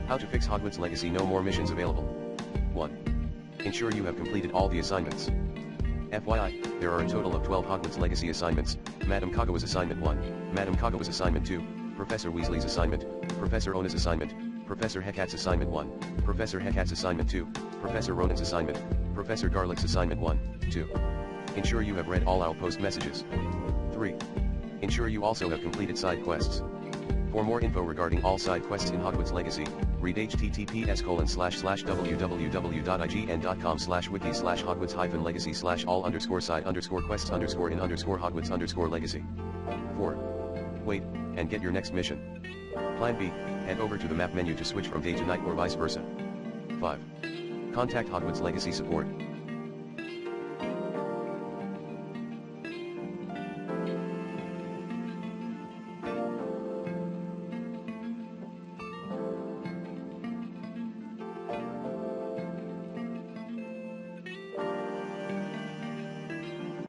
How to fix Hogwarts Legacy, no more missions available. 1. Ensure you have completed all the assignments. FYI, there are a total of 12 Hogwarts Legacy assignments. Madame Kagawa's assignment 1, Madame Kagawa's assignment 2, Professor Weasley's assignment, Professor Ona's assignment, Professor Hecat's assignment 1, Professor Hecat's assignment 2, Professor Ronan's assignment, Professor Garlick's assignment 1, 2. Ensure you have read all our post messages. 3. Ensure you also have completed side quests. For more info regarding all side quests in Hogwarts Legacy, read https://www.ign.com/wiki/hogwarts-legacy/all_side_quests_in_Hogwarts_legacy. 4. Wait, and get your next mission. Plan B, head over to the map menu to switch from day to night or vice versa. 5. Contact Hogwarts Legacy support.